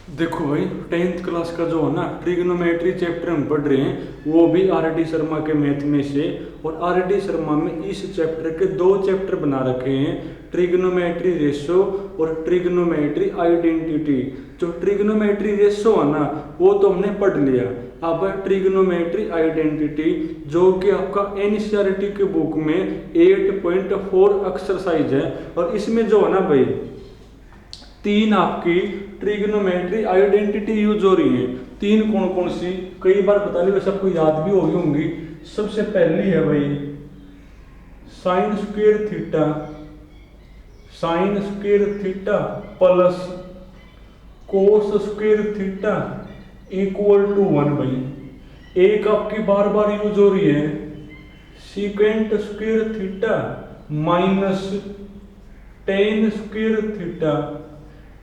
देखो भाई, 10th class का जो है ना ट्रिग्नोमेट्री चैप्टर हम पढ़ रहे हैं, वो भी आर डी शर्मा के मैथ में से। और आर डी शर्मा में इस चैप्टर के दो चैप्टर बना रखे हैं, ट्रिग्नोमेट्री रेशो और ट्रिग्नोमेट्री आइडेंटिटी। जो ट्रिग्नोमेट्री रेशो है ना वो तो हमने पढ़ लिया। अब ट्रिग्नोमेट्री आइडेंटिटी जो कि आपका एनसीईआरटी के बुक में 8.4 एक्सरसाइज है। और इसमें जो है ना भाई तीन आपकी ट्रिग्नोमेट्री आइडेंटिटी यूज हो रही है। तीन कौन कौन सी, कई बार बता ली, वैसे आपको याद भी होगी होंगी। सबसे पहली है भाई sine square theta, sine square theta plus cos square theta equal to 1 भाई। एक आपकी बार बार यूज हो रही है secant square theta minus tan square theta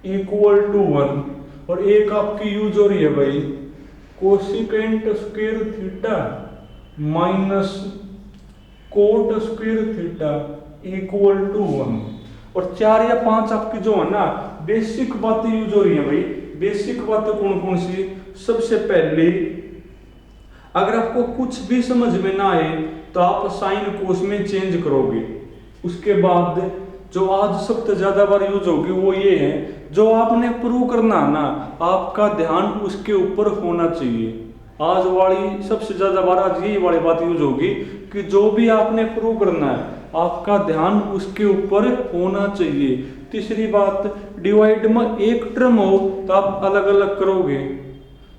equal to 1। और एक आपकी यूज हो रही है भाई cosecant square theta minus cot square theta equal to 1। और 4 या 5 आपकी जो है ना बेसिक बातें यूज हो रही है भाई। बेसिक बातें कौन कौन सी? सबसे पहले अगर आपको कुछ भी समझ में ना आए तो आप साइन कोस में चेंज करोगे। उसके बाद जो आज सबसे ज्यादा बार यूज होगी वो ये है, जो आपने प्रूव करना है ना आपका ध्यान उसके ऊपर होना चाहिए। आज वाली सबसे ज्यादा बार आज यही वाली बात यूज होगी कि जो भी आपने प्रूव करना है आपका ध्यान उसके ऊपर होना चाहिए। तीसरी बात, डिवाइड में एक टर्म हो तो आप अलग अलग करोगे।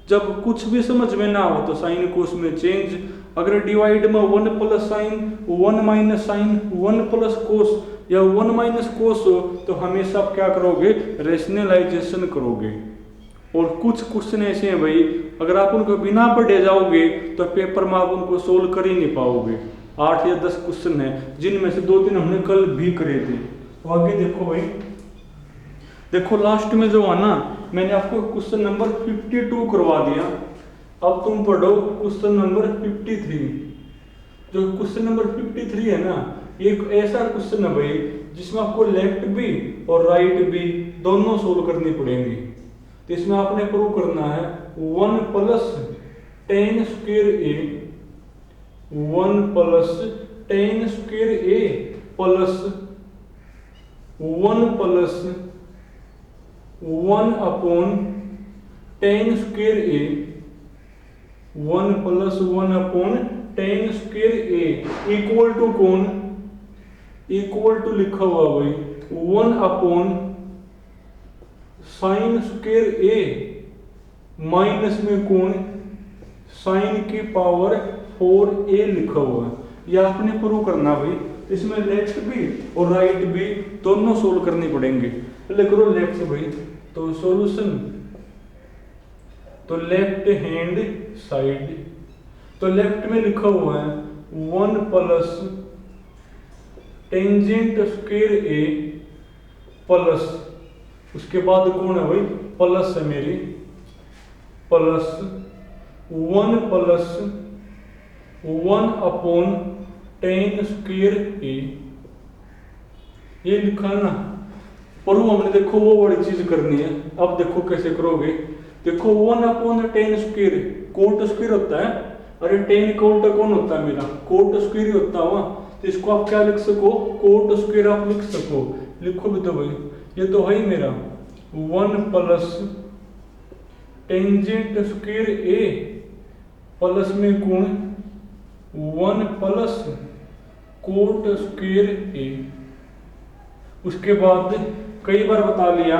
जब कुछ भी समझ में ना हो तो साइन कोस में चेंज। अगर डिवाइड में 1 plus sine 1 minus sine 1 plus cos या 1 माइनस कोस हो तो हमेशा आप क्या करोगे? रेशनलाइजेशन करोगे। और कुछ क्वेश्चन ऐसे हैं भाई, अगर आप उनको बिना पढ़े जाओगे तो पेपर में आप उनको सोल्व कर ही नहीं पाओगे। 8 या 10 क्वेश्चन है जिनमें से 2-3 हमने कल भी करे थे। तो आगे देखो भाई, देखो लास्ट में जो है ना मैंने आपको क्वेश्चन नंबर 52 करवा दिया। अब तुम पढ़ो क्वेश्चन नंबर 53। जो क्वेश्चन नंबर 53 है ना एक ऐसा क्वेश्चन है भाई जिसमें आपको लेफ्ट भी और राइट भी दोनों सोल्व करनी पड़ेंगी। तो इसमें आपने प्रूव करना है 1 plus tan square A, 1 plus tan square A plus 1 plus 1 upon tan square A, 1 plus 1 upon tan square A equal to कौन? इक्वल टू लिखा हुआ भाई 1 upon sine square A minus में कौन? साइन की पावर 4a लिखा हुआ है। यह आपने प्रूव करना भाई। इसमें लेफ्ट भी और राइट भी दोनों सोल्व करनी पड़ेंगे। पहले करो लेफ्ट भाई। तो सॉल्यूशन, तो लेफ्ट हैंड साइड, तो लेफ्ट में लिखा हुआ है 1 plus tangent square A plus, उसके बाद कौन है भाई? प्लस है मेरी, plus 1 plus 1 upon tan square A. ये लिखा है ना प्रूव हमने। देखो वो बड़ी चीज करनी है। अब देखो कैसे करोगे। देखो 1 upon tan square, coat square होता है। अरे टेन कोट कौन होता है? मेरा कोट स्क्वायर ही होता हुआ। तो इसको आप क्या लिख सको? कोट स्क्वायर आप लिख सको। लिखो भी तो भाई, ये तो है ही मेरा 1 plus tangent square A plus में कौन? 1 प्लस कोट स्क्वायर ए। उसके बाद कई बार बता लिया,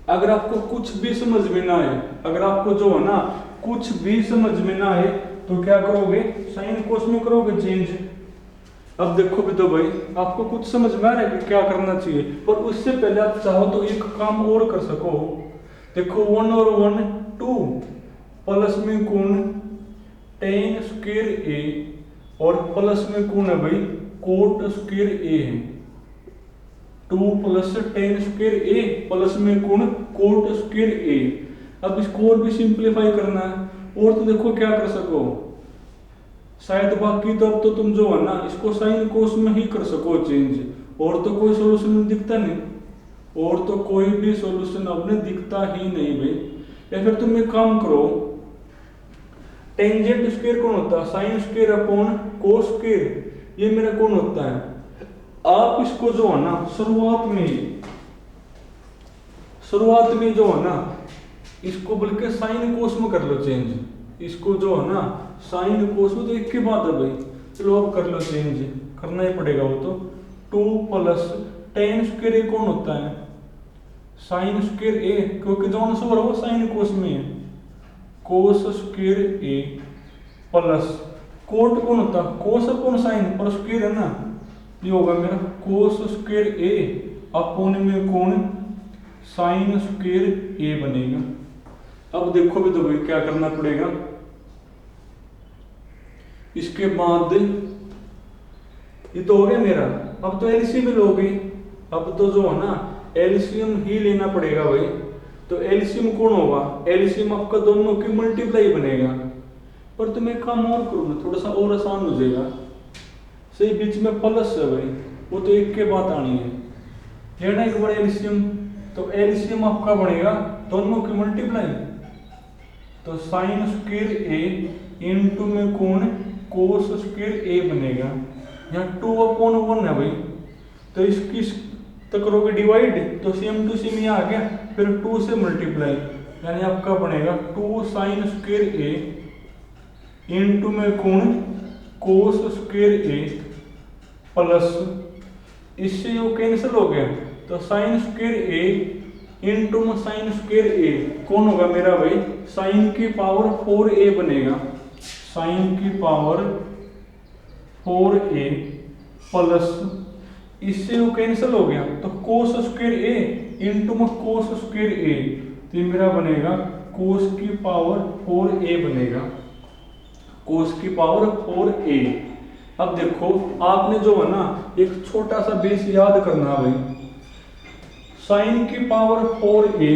अगर आपको कुछ भी समझ में ना आए, अगर आपको जो है ना कुछ भी समझ में ना आए तो क्या करोगे? साइन कोस में करोगे चेंज। अब देखो भी तो भाई, आपको कुछ समझ में आ रहा है कि क्या करना चाहिए, पर उससे पहले आप चाहो तो एक काम और कर सको। देखो 1 और 1 2 प्लस में कौन? टेन स्क्वायर ए और प्लस में कौन है भाई? कोट स्क्वायर ए है। 2 plus tan square A plus में कौन? कोट स्क्वायर ए। अब इसको और भी सिंप्लीफाई करना है। और तो देखो क्या कर सको शायद, बाकी तो अब तो तुम जो है ना इसको साइन कोस में ही कर सको चेंज। और तो कोई सोल्यूशन दिखता नहीं। और तो कोई भी सॉल्यूशन अपने दिखता ही नहीं भाई। या फिर तुम एक काम करो, टेंजेंट स्क्वायर कौन होता है, sine square upon cos square, ये मेरा कौन होता है। आप इसको जो है ना शुरुआत में जो है ना इसको बल्कि साइन कोस में कर लो चेंज, इसको जो है ना साइन कोस में, तो एक की बात है भाई, चलो अब कर लो चेंज, करना ही पड़ेगा वो तो। 2 प्लस टेन स्क्वायर ए कौन होता है, साइन स्क्वायर ए, क्योंकि जो आंसर है वो साइन कोस में है, cos square A plus coat कौन होता है, कोस अपॉन साइन पर स्क्वायर है ना, ये होगा मेरा कोस स्क्वायर ए अपॉन में कौन साइन स्क्वायर ए बनेगा। अब देखो भी तो भाई क्या करना पड़ेगा, इसके बाद ये तो हो गया मेरा। अब तो एलसीएम लोगे, अब तो जो है ना एलसीएम ही लेना पड़ेगा भाई। तो एलसीएम कौन होगा, एलसीएम आपका दोनों की मल्टीप्लाई बनेगा। पर तुम एक काम और करो ना, थोड़ा सा और आसान हो जाएगा, सही बीच में प्लस है भाई, वो तो एक के बाद आनी है, लेना एक बार एलसीएम। तो एलसीएम आपका बनेगा दोनों की मल्टीप्लाई, तो साइन स्क्वायर ए इंटू में कौन कोस स्क्वायर ए बनेगा। यहाँ 2/1 है भाई, तो इसकी तो करोगे डिवाइड, तो सेम टू सेम यहाँ आ गया, फिर 2 से मल्टीप्लाई, यानी आपका बनेगा 2 साइन स्क्वायर ए इंटू में कौन कोस स्क्वायर ए प्लस, इससे वो कैंसिल हो गया, तो साइन स्क्वायर ए इंटू में साइन स्क्वायर ए कौन होगा मेरा भाई, साइन की पावर 4a बनेगा, साइन की पावर 4a प्लस, इससे वो कैंसिल हो गया, तो कोस स्क्वायर ए इंटू में कोस स्क्वायर ए, तो मेरा बनेगा कोस की पावर 4a बनेगा, कोस की पावर 4a। अब देखो आपने जो है ना एक छोटा सा बेस याद करना भाई, साइन की पावर 4a,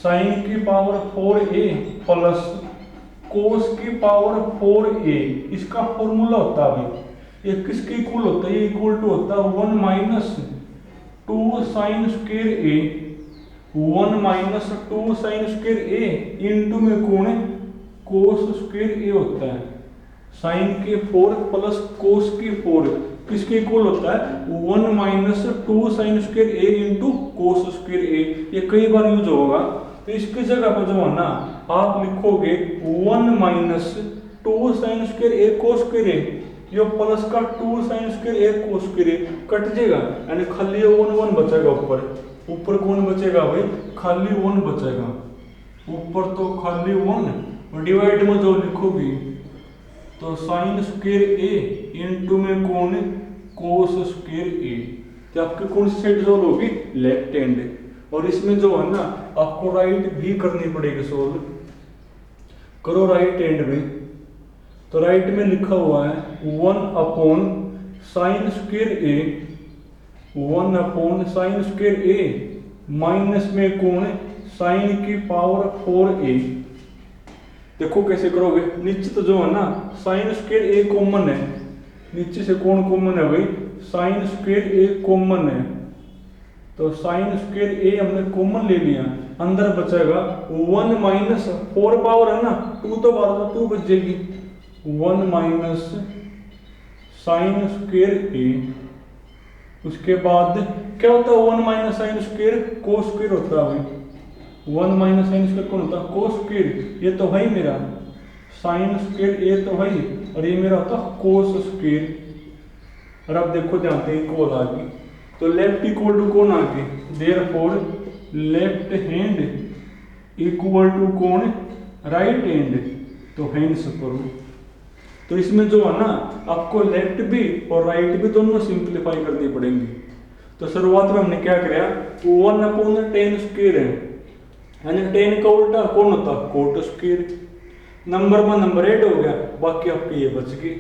साइन की पावर 4a प्लस कोस की पावर 4a, इसका फॉर्मूला होता है भाई, ये किसके इक्वल होता है, ये इक्वल टू होता है 1 minus 2 sign square A, 1 minus 2 sign square A into में कौन है कोस स्क्वायर ए होता है, साइन के 4 प्लस कोस की 4 किसके इक्वल होता है 1 minus 2 sign square A into cos square A. ये कई बार यूज होगा, तो इसकी जगह पर जो है ना आप लिखोगे 1 minus 2 sign square A cos square A, ये प्लस का 2 साइन स्क्वायर ए कोस स्क्वायर ए कट जाएगा, यानी खाली 1 बचेगा, ऊपर कौन बचेगा भाई, खाली 1 बचेगा, ऊपर तो खाली 1, और डिवाइड में जो लिखोगी तो साइन स्क्वायर ए इंटू में कौन कोस स्क्वायर ए, तो आपकी कौन सी साइड सोल्व होगी, लेफ्ट हैंड। और इसमें जो है ना आपको राइट भी करनी पड़ेगी सोल्व, करो राइट हैंड में। तो राइट में लिखा हुआ है 1 upon sine square A, 1 upon sine square A minus में कौन साइन की पावर 4a। देखो कैसे करोगे, नीचे तो जो है ना साइन स्क्वायर ए कॉमन है, नीचे से कौन कॉमन है भाई, साइन स्क्वायर ए कॉमन है, तो साइन स्क्वायर ए हमने कॉमन ले लिया, अंदर बचेगा 1 माइनस 4 पावर है ना 2 तो बाहर तो 2 बच जाएगी, 1 माइनस साइन स्क्वायर ए, उसके बाद क्या होता है 1 minus sine square cos square होता है भाई, 1 माइनस साइन स्क्वायर कौन होता है कोस स्क्वायर, ये तो है मेरा साइन स्क्वायर ए तो है, और ये मेरा होता है कोस स्क्वायर। और अब देखो ध्यान से इक्वल आ गई, तो लेफ्ट इक्वल टू कौन आ गई, therefore left hand equal to कौन राइट हैंड, तो हैंड्स करो। तो इसमें जो है ना आपको लेफ्ट भी और राइट भी दोनों सिंप्लीफाई करनी पड़ेंगी। तो शुरुआत में हमने क्या किया, 1 अपॉन 10 स्क्वायर है, यानी 10 का उल्टा कौन होता कोट स्क्वायर, नंबर में नंबर ऐड हो गया, बाकी आपकी ये बच गई।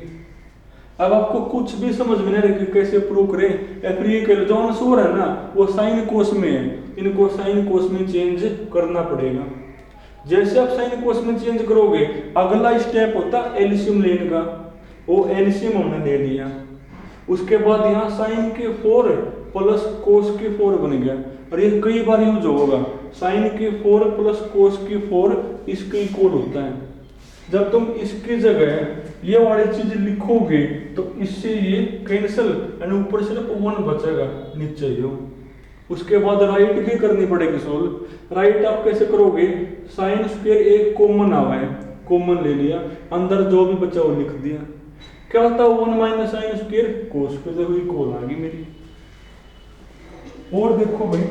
अब आपको कुछ भी समझ में नहीं रही कैसे प्रूव करें, या फिर ये कह लो जो आंसर है ना वो साइन कोस में है, इनको साइन कोस में चेंज करना पड़ेगा। जैसे आप साइन कोस में चेंज करोगे अगला स्टेप होता एलसीएम लेने का, वो एलसीएम हमने ले लिया। उसके बाद यहाँ साइन के 4 प्लस कोस की 4 बन गया। और ये कई बार यूज होगा, साइन की 4 प्लस कोस की 4 इसके इक्वल होता है। जब तुम इसकी जगह ये वाली चीज लिखोगे तो इससे ये कैंसिल यानी ऊपर सिर्फ 1 बचेगा नीचे यो। उसके बाद राइट भी करनी पड़ेगी सोल्व। राइट आप कैसे करोगे, साइन स्क्वायर एक कॉमन आवा है, कॉमन ले लिया, अंदर जो भी बचा वो लिख दिया। क्या होता है 1 माइनस साइन स्क्वायर कोस पे, देखो इक्वल आ गई मेरी। और देखो भाई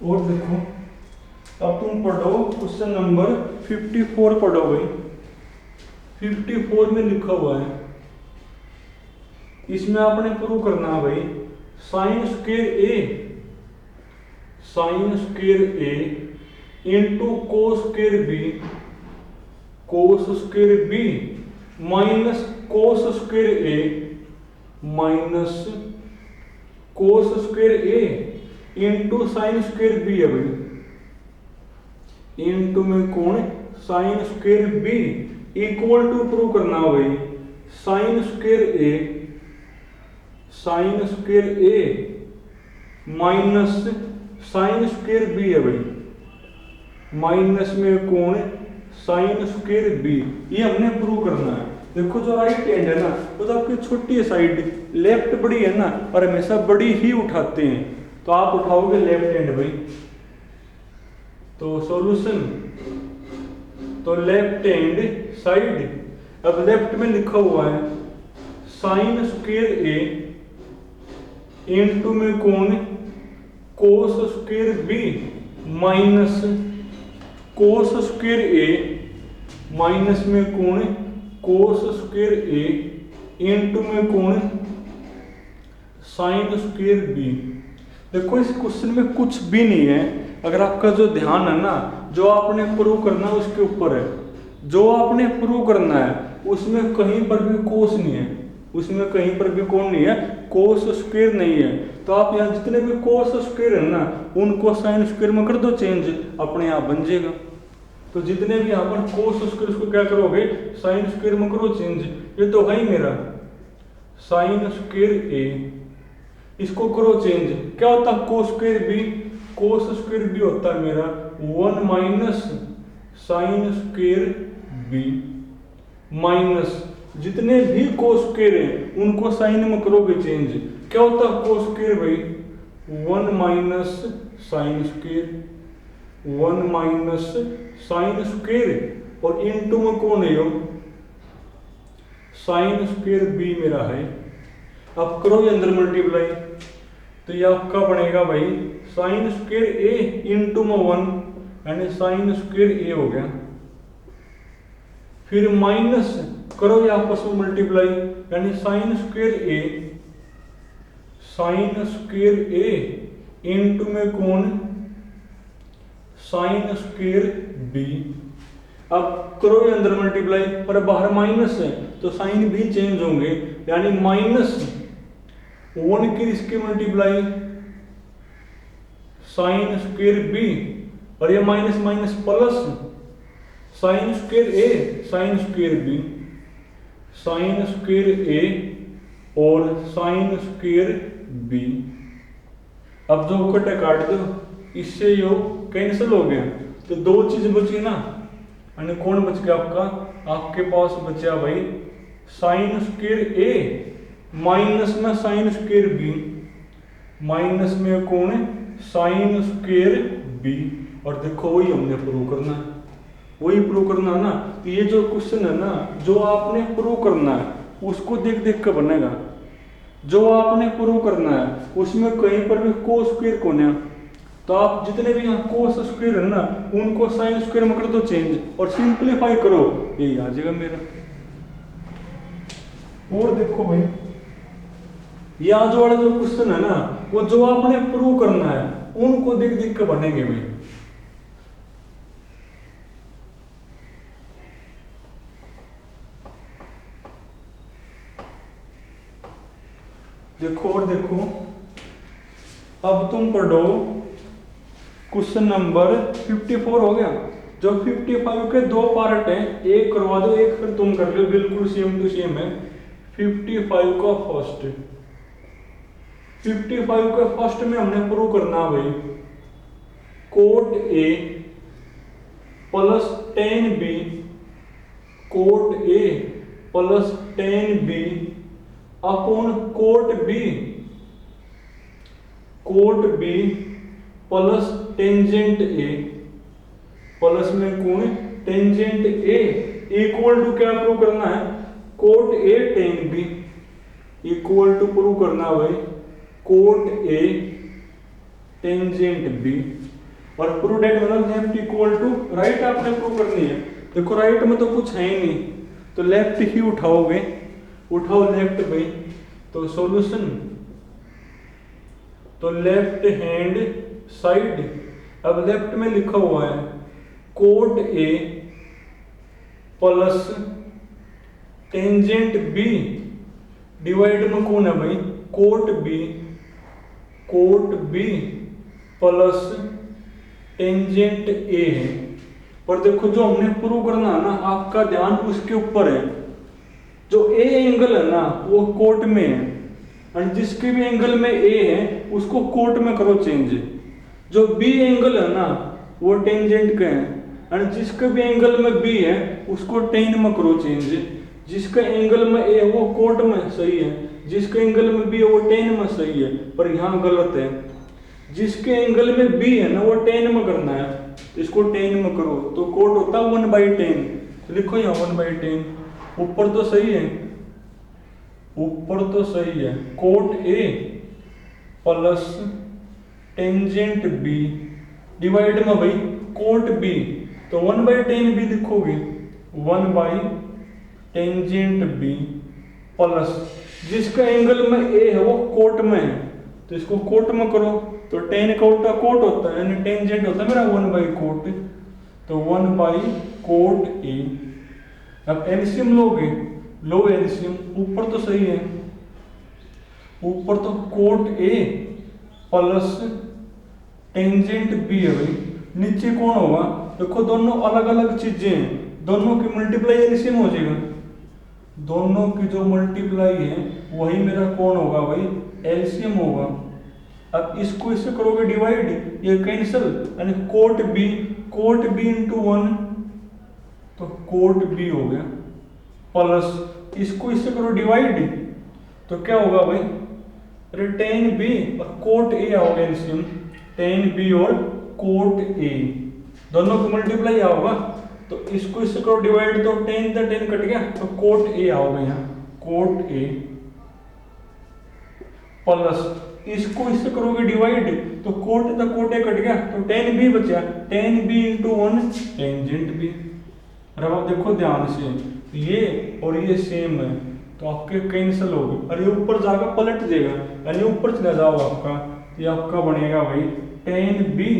और देखो अब तुम पढ़ो क्वेश्चन नंबर 54 पढ़ो भाई। 54 में लिखा हुआ है, इसमें आपने प्रूव करना है भाई sine square A into cos square B minus cos square A minus cos square A into sine square B है भाई, इंटू में कौन sine square B equal to prove करना भाई sine square A minus sine square B है भाई, minus में कौन साइन स्क्वायर बी, ये हमने प्रूव करना है। देखो जो राइट हैंड है ना वो तो आपकी छोटी है साइड, लेफ्ट बड़ी है ना और हमेशा बड़ी ही उठाते हैं, तो आप उठाओगे लेफ्ट हैंड भाई। तो सॉल्यूशन तो लेफ्ट हैंड साइड, अब लेफ्ट में लिखा हुआ है साइन स्क्वायर ए इंटू में कौन cos square B minus cos square A minus में कौन कोस स्क्वायर ए इंटू में कौन साइन स्क्वायर बी। देखो इस क्वेश्चन में कुछ भी नहीं है, अगर आपका जो ध्यान है ना जो आपने प्रूव करना है उसके ऊपर है। जो आपने प्रूव करना है उसमें कहीं पर भी कोस नहीं है, उसमें कहीं पर भी कौन नहीं है, कोस स्क्वायर नहीं है। तो आप यहाँ जितने भी कोस स्क्वायर है ना उनको साइन स्क्वायर में कर दो चेंज, अपने आप बन जाएगा। तो जितने भी यहाँ पर कोस स्क्वायर उसको क्या करोगे साइन स्क्वायर में करो चेंज। ये तो है ही मेरा साइन स्क्वायर ए, इसको करो चेंज, क्या होता है cos square B, cos square B होता है मेरा 1 minus sine square B minus जितने भी कोस स्क्वायर है उनको साइन में करोगे चेंज, क्या होता है कोस स्क्वायर भाई 1 minus sine square 1 minus sine square और इनटू में कौन है यो साइन स्क्वायर बी मेरा है। अब करो ये अंदर मल्टीप्लाई, तो ये आपका बनेगा भाई साइन स्क्वायर ए इंटू में 1 यानी साइन स्क्वायर ए हो गया। फिर माइनस करो ये आपस में मल्टीप्लाई यानी साइन स्क्वायर ए इंटू में कौन साइन स्क्वायर बी। अब करो ये अंदर मल्टीप्लाई, पर बाहर माइनस है तो साइन भी चेंज होंगे यानी माइनस 1 की इसकी मल्टीप्लाई साइन स्क्वायर बी और ये minus minus plus sine square A sine square B, sine square A और साइन स्क्वायर बी। अब जो कटे काट दो इससे यो कैंसिल हो गया तो दो चीज बची ना, यानी कौन बच गया आपका, आपके पास बचा भाई साइन स्क्वायर ए माइनस में साइन स्क्वायर बी माइनस में कौन साइन स्क्वायर बी। और देखो वही हमने प्रूव करना है, वही प्रूव करना है ना। तो ये जो क्वेश्चन है ना जो आपने प्रूव करना है उसको देख देख कर बनेगा, जो आपने प्रूव करना है उसमें कहीं पर भी कोस स्क्वायर कौन है, तो आप जितने भी यहाँ कोस स्क्वायर है ना उनको साइन स्क्वायर में कर दो चेंज और सिंप्लीफाई करो, यही आ जाएगा मेरा। और देखो भाई, ये आज वाला जो क्वेश्चन है ना, वो जो आपने प्रूव करना है उनको देख देख के बनेंगे भाई। देखो और देखो, अब तुम पढ़ो क्वेश्चन नंबर 54 हो गया। जो 55 के दो पार्ट हैं, एक करवा दो, एक फिर तुम कर लो, बिल्कुल सेम टू सेम है। 55 का फर्स्ट, 55 के फर्स्ट में हमने प्रूव करना भाई, cot A plus 10b, cot A plus 10b upon cot B, cot B plus tangent A, plus में कौन टेंजेंट ए इक्वल टू क्या प्रूव करना है, cot A tan B equal to prove करना भाई, कोट ए टेंजेंट बी। और prudent मतलब left equal to right आपने प्रूव करनी है। देखो राइट में तो कुछ है ही नहीं, तो लेफ्ट ही उठाओगे, उठाओ लेफ्ट भाई। तो सॉल्यूशन, तो लेफ्ट हैंड साइड, अब लेफ्ट में लिखा हुआ है cot A plus tangent B, divide में कौन है भाई, cot B, cot B plus tangent A है। पर देखो जो हमने प्रूव करना है ना, आपका ध्यान उसके ऊपर है। जो ए एंगल है ना वो कोट में है, और जिसके भी एंगल में ए है उसको कोट में करो चेंज। जो बी एंगल है ना वो टेंजेंट का है, और जिसके भी एंगल में बी है उसको टेन में करो चेंज। जिसका एंगल में ए वो कोट में सही है, जिसके एंगल में बी है वो टेन में सही है, पर यहाँ गलत है। जिसके एंगल में बी है ना वो टेन में करना है, तो इसको टेन में करो, तो कोट होता है 1/10। तो लिखो यहाँ 1/10, ऊपर तो सही है, ऊपर तो सही है, cot A plus tangent B divide में भाई कोट बी, तो 1/10 भी लिखोगे, 1/टेंजेंट बी प्लस जिसका एंगल में ए है वो कोट में है, तो इसको कोट में करो, तो टेन कोट का कोट होता है, यानी टेंजेंट होता है मेरा 1/कोट, तो 1/कोट ए। अब एलसीएम लोगे, लो एलसीएम, ऊपर तो सही है, ऊपर तो cot A plus tangent B है भाई, नीचे कौन होगा, देखो दोनों अलग अलग चीजें हैं, दोनों की मल्टीप्लाई एलसीएम हो जाएगा, दोनों की जो मल्टीप्लाई है वही मेरा कौन होगा भाई, एलसीएम होगा। अब इसको इससे करोगे डिवाइड, ये कैंसिल, यानी कोट बी इंटू 1, तो कोट बी हो गया, प्लस इसको इससे करो डिवाइड, तो क्या होगा भाई, अरे टेन बी और कोट ए आओगे एलसीएम, टेन बी और कोट ए दोनों को मल्टीप्लाई आओगा, तो इसको इससे करो डिवाइड, तो 10 से 10 कट गया, तो कोट ए आओगे यहाँ, कोट ए प्लस इसको इससे करोगे डिवाइड, तो कोट का कोट ए कट गया, तो 10 बी बचा, 10 बी इंटू 1 टेंजेंट बी। अब आप देखो ध्यान से, ये और ये सेम है, तो आपके कैंसिल हो गए, और ये ऊपर जाकर पलट जाएगा, यानी ऊपर चला जाओ आपका, ये आपका बनेगा भाई 10 बी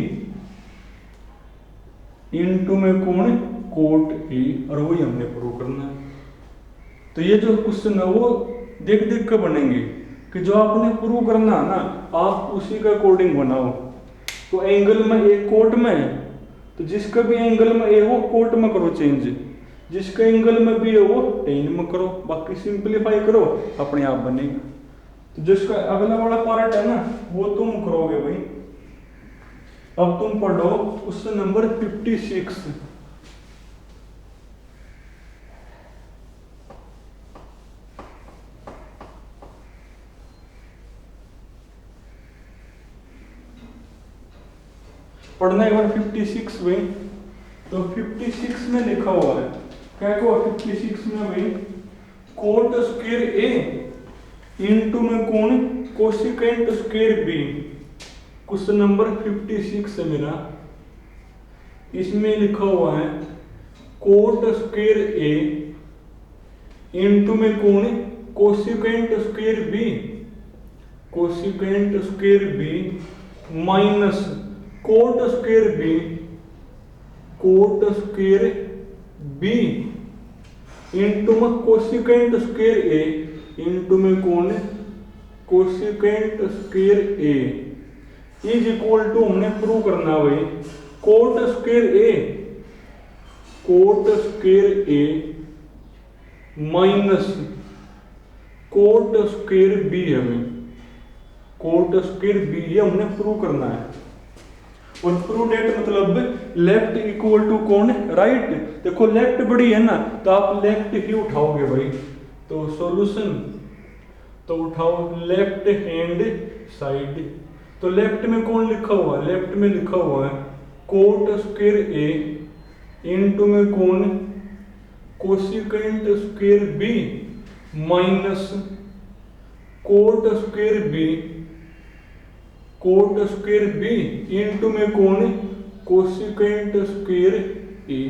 इंटू में कौन कोट ए, और वही हमने प्रूव करना है। तो ये जो क्वेश्चन है वो देख देख के बनेंगे, कि जो आपने प्रूव करना है ना आप उसी के अकॉर्डिंग बनाओ। तो एंगल में ए कोट में है, तो जिसका भी एंगल में ए वो कोट में करो चेंज, जिसका एंगल में भी है वो टेन में करो, बाकी सिंप्लीफाई करो, अपने आप बनेगा। तो जिसका अगला वाला पार्ट है ना वो तुम करोगे भाई। अब तुम पढ़ो क्वेश्चन नंबर 56। पढ़ना एक बार 56 में, तो 56 में लिखा हुआ है क्या को, 56 में भाई कोट स्क्वायर ए इंटू में कौन cosecant square B. Question number 56 है मेरा, इसमें लिखा हुआ है कोट स्क्वायर ए इंटू में कौन cosecant square B, cosecant square B minus cot square B, cot square B into में कोसिकेंट स्क्वायर ए, इंटू में कौन है cosecant square A is equal to हमने प्रूव करना है भाई cot square A, cot square A minus cot square B, हमें cot square B ये हमने प्रूव करना है। और प्रूव डेट मतलब लेफ्ट इक्वल टू कौन है राइट। देखो लेफ्ट बड़ी है ना तो आप लेफ्ट ही उठाओगे भाई, तो सॉल्यूशन तो उठाओ लेफ्ट हैंड साइड। तो लेफ्ट में कौन लिखा हुआ है, लेफ्ट में लिखा हुआ है कोट स्क्वायर ए इंटू में कौन cosecant square B minus cot square B, cot square B into में कौन कोसिकेंट स्क्वायर ए,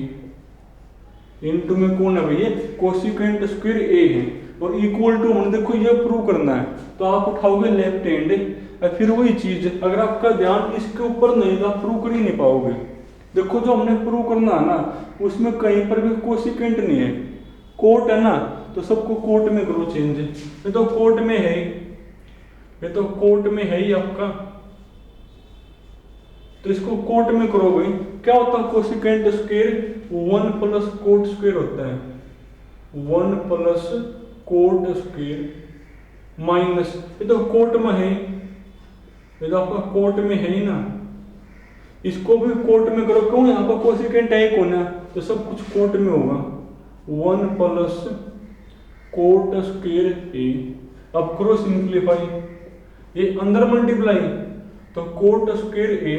इंटू में कौन है भैया कोसिकेंट स्क्वायर ए है। और इक्वल टू हम देखो ये प्रूव करना है तो आप उठाओगे लेफ्ट हैंड। फिर वही चीज अगर आपका ध्यान इसके ऊपर नहीं तो आप प्रूव कर ही नहीं पाओगे। देखो जो हमने प्रूव करना है ना उसमें कहीं पर भी कोसिकेंट नहीं है, कोट है ना तो सबको कोट में करो चेंज। ये तो कोट में है, ये तो कोट में है ही आपका, तो इसको कोट में करो भाई। क्या होता है cosecant square 1 plus coat square होता है, 1 प्लस कोट स्क्वायर माइनस ये तो कोट में है, ये तो आपका कोट में है ही ना, इसको भी कोट में करो। क्यों यहाँ पर कोसिकेंट है कौन है तो सब कुछ कोट में होगा 1 प्लस कोट स्क्वायर ए। अब करो सिंप्लीफाई, ये अंदर मल्टीप्लाई तो कोट स्क्वायर ए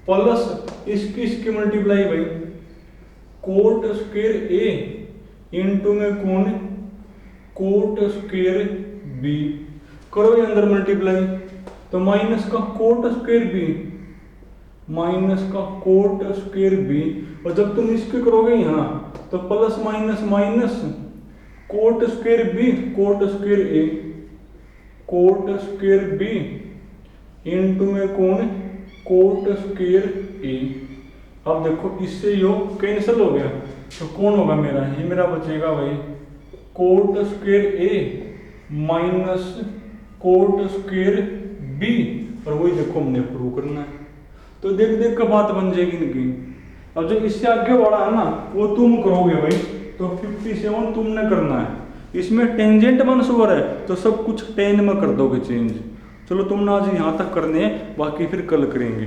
प्लस इसकी मल्टीप्लाई भाई कोट स्क्वायर ए इंटू में कौन कोट स्क्वायर बी। करो ये अंदर मल्टीप्लाई तो माइनस का कोट स्क्वायर बी, माइनस का कोट स्क्वायर बी। और जब तुम इसके करोगे यहाँ तो plus minus minus cot square B, cot square A, cot square B into में कौन कोट स्क्वायर ए। अब देखो इससे यो कैंसिल हो गया तो कौन होगा मेरा, ये मेरा बचेगा भाई cot square A minus cot square B. और वही देखो हमने प्रूव करना है तो देख देख का बात बन जाएगी इनकी। अब जो इससे आगे वाला है ना वो तुम करोगे भाई, तो 57 तुमने करना है। इसमें टेंजेंट मंसूर है तो सब कुछ 10 में कर दोगे चेंज। चलो तुमने आज यहाँ तक करने हैं, बाकी फिर कल करेंगे।